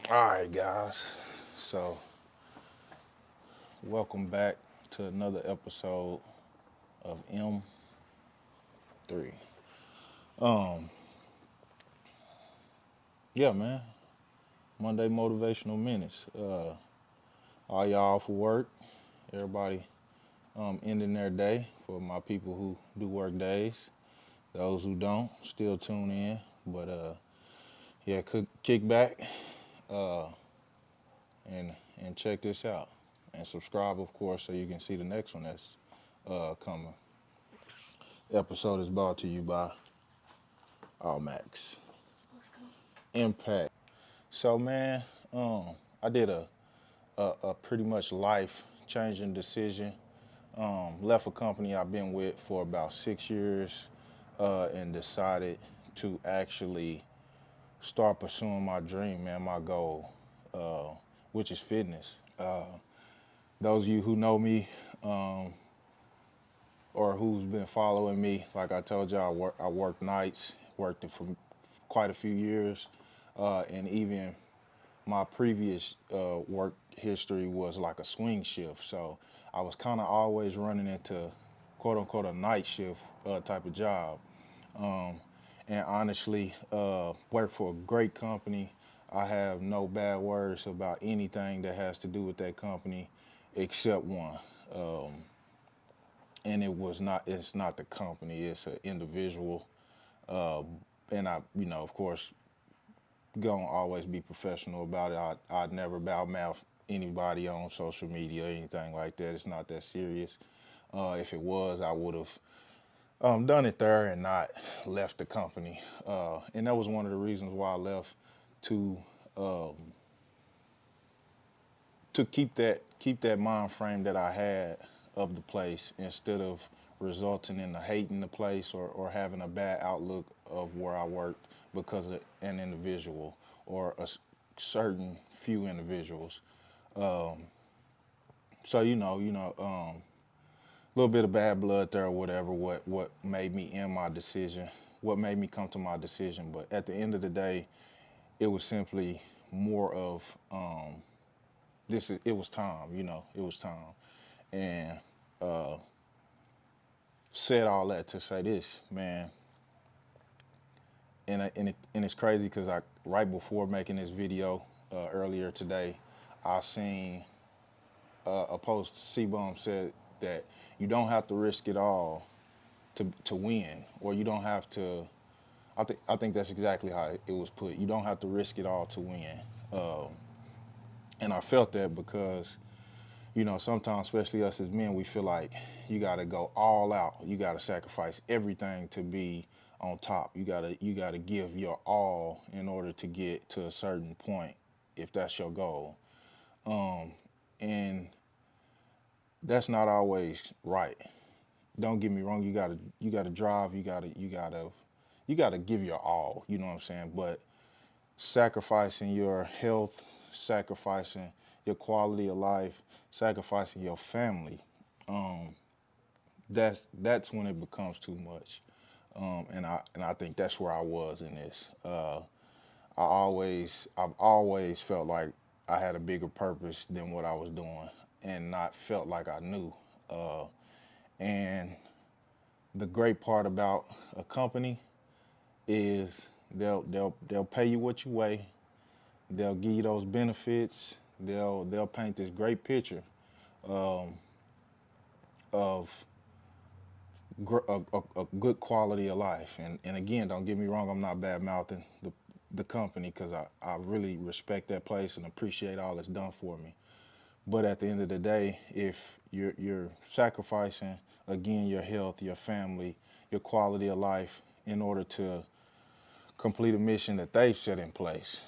All right, guys. So, welcome back to another episode of M3. Um, yeah, man. Monday motivational minutes. All y'all for work. Everybody ending their day. For my people who do work days, those who don't still tune in. But yeah, kick back uh, and check this out and subscribe, of course, so you can see the next one that's coming. Episode is brought to you by Max Impact. So man, um, I did a pretty much life changing decision. Left a company I've been with for about 6 years and decided to actually start pursuing my dream, man, my goal, uh, which is fitness. Those of you who know me or who's been following me, like I told you, I worked nights, worked it for quite a few years, and even my previous work history was like a swing shift. So I was kind of always running into quote unquote a night shift type of job. Um, and honestly, work for a great company. I have no bad words about anything that has to do with that company except one. And it's not the company, it's an individual. Uh, and of course, gonna always be professional about it. I'd never mouth anybody on social media or anything like that. It's not that serious. If it was, I would have done it there and not left the company. And that was one of the reasons why I left to um, keep that mind frame that I had of the place instead of resulting in the hating the place or having a bad outlook of where I worked because of an individual or certain few individuals. Um, so a little bit of bad blood there or whatever. What made me end my decision? What made me come to my decision? But at the end of the day, it was simply more of it was time. It was time. And uh, said all that to say this, man. And it's crazy because I right before making this video earlier today, I seen a post. C-Bum said that you don't have to risk it all to win, or you don't have to. I think that's exactly how it was put. You don't have to risk it all to win. Um, and I felt that because sometimes, especially us as men, we feel like you got to go all out. You got to sacrifice everything to be on top. You got to give your all in order to get to a certain point, if that's your goal. Um, and that's not always right. Don't get me wrong. You gotta drive. You gotta give your all. You know what I'm saying? But sacrificing your health, sacrificing your quality of life, sacrificing your family. Um, that's when it becomes too much. And I think that's where I was in this. I've always felt like I had a bigger purpose than what I was doing, and not felt like I knew. Uh, and the great part about a company is they'll pay you what you weigh. They'll give you those benefits. They'll paint this great picture um, of a good quality of life. And again, don't get me wrong, I'm not bad mouthing the company because I really respect that place and appreciate all it's done for me. But at the end of the day, if you're sacrificing again your health, your family, your quality of life in order to complete a mission that they've set in place,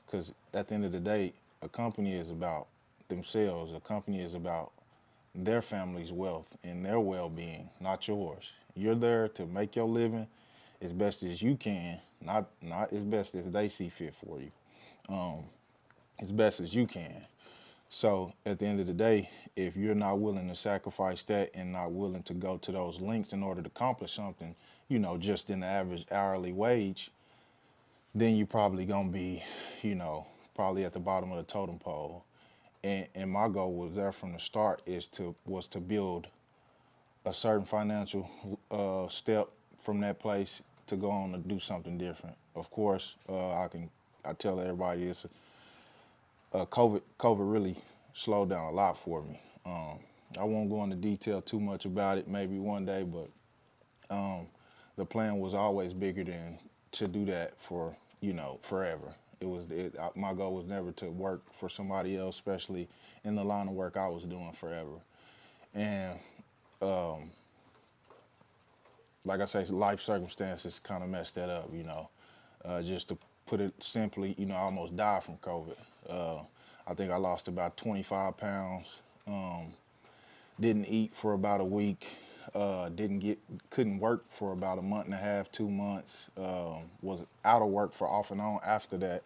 because at the end of the day, a company is about themselves. A company is about their family's wealth and their well-being, not yours. You're there to make your living as best as you can, not as best as they see fit for you. Um, as best as you can. So at the end of the day, if you're not willing to sacrifice that and not willing to go to those lengths in order to accomplish something, just in the average hourly wage, then you probably gonna be, you know, probably at the bottom of the totem pole. And my goal was there from the start was to build a certain financial step from that place to go on to do something different. Of course, I tell everybody COVID really slowed down a lot for me. I won't go into detail too much about it, maybe one day, but the plan was always bigger than to do that for, forever. My goal was never to work for somebody else, especially in the line of work I was doing forever. And like I say, life circumstances kind of messed that up, just to put it simply, I almost died from COVID. I think I lost about 25 pounds. Didn't eat for about a week. Couldn't work for about a month and a half, 2 months. Was out of work for off and on after that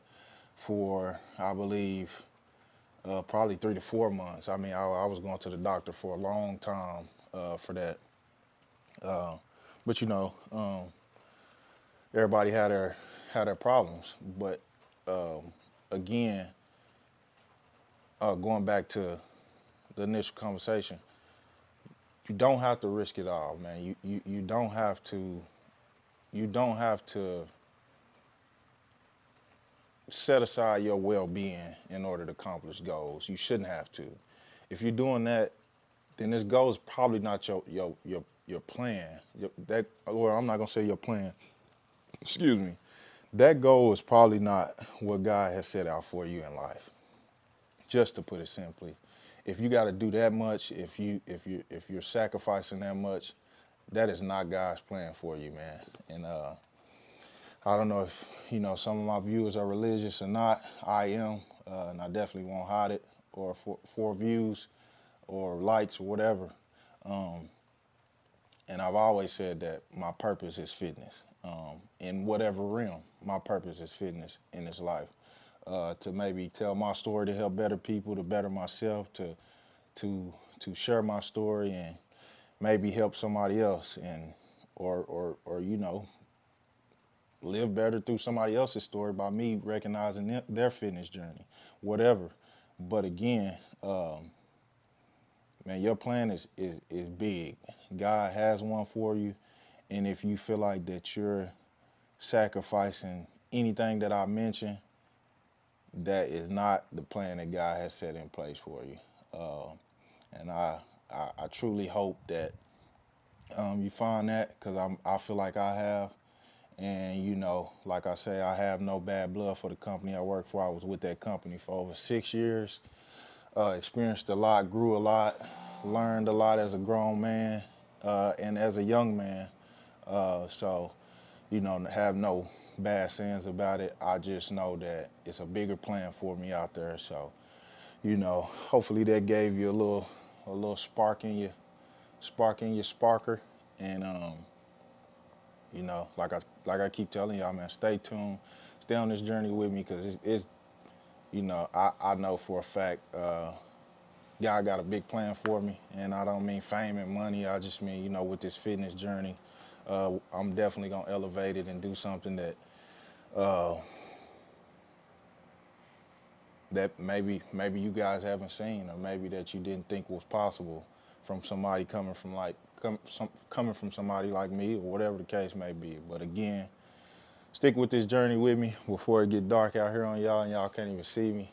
for, I believe, probably 3 to 4 months. I mean, I was going to the doctor for a long time for that. But everybody had their problems. But again, going back to the initial conversation, you don't have to risk it all, man. You don't have to set aside your well-being in order to accomplish goals. You shouldn't have to. If you're doing that, then this goal is probably not your plan. I'm not gonna say your plan. Excuse me. That goal is probably not what God has set out for you in life. Just to put it simply, if you got to do that much, if you're sacrificing that much, that is not God's plan for you, man. And I don't know if some of my viewers are religious or not. I am, and I definitely won't hide it, or for views, or likes, or whatever. And I've always said that my purpose is fitness. In whatever realm, my purpose is fitness in this life. To maybe tell my story to help better people, to better myself, to share my story and maybe help somebody else, and or live better through somebody else's story by me recognizing their fitness journey, whatever. But again, man, your plan is big. God has one for you, and if you feel like that you're sacrificing anything that I mentioned, that is not the plan that God has set in place for you. And I truly hope that you find that, because I feel like I have. And like I say, I have no bad blood for the company I work for. I was with that company for over 6 years. Experienced a lot, grew a lot, learned a lot as a grown man and as a young man. So have no bad sayings about it. I just know that it's a bigger plan for me out there. So, hopefully that gave you a little spark in your sparker. And like I keep telling y'all, man, stay tuned, stay on this journey with me, because it's I know for a fact God got a big plan for me, and I don't mean fame and money. I just mean with this fitness journey, I'm definitely gonna elevate it and do something that that maybe you guys haven't seen, or maybe that you didn't think was possible from somebody coming from somebody like me, or whatever the case may be. But again, stick with this journey with me before it get dark out here on y'all and y'all can't even see me.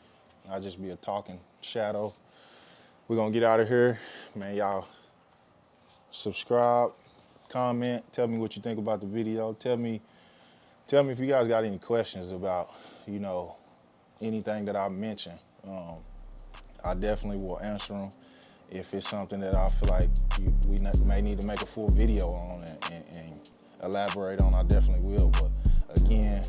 I'll just be a talking shadow. We're gonna get out of here, man. Y'all subscribe, comment, tell me what you think about the video. Tell me if you guys got any questions about, anything that I mentioned. I definitely will answer them. If it's something that I feel like we may need to make a full video on and elaborate on, I definitely will. But again,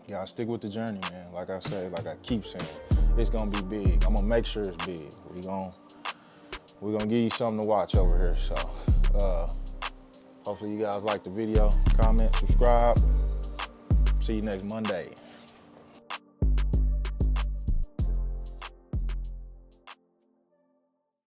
y'all stick with the journey, man. Like I say, like I keep saying, it's gonna be big. I'm gonna make sure it's big. We're gonna give you something to watch over here. So hopefully you guys like the video. Comment, subscribe. See you next Monday.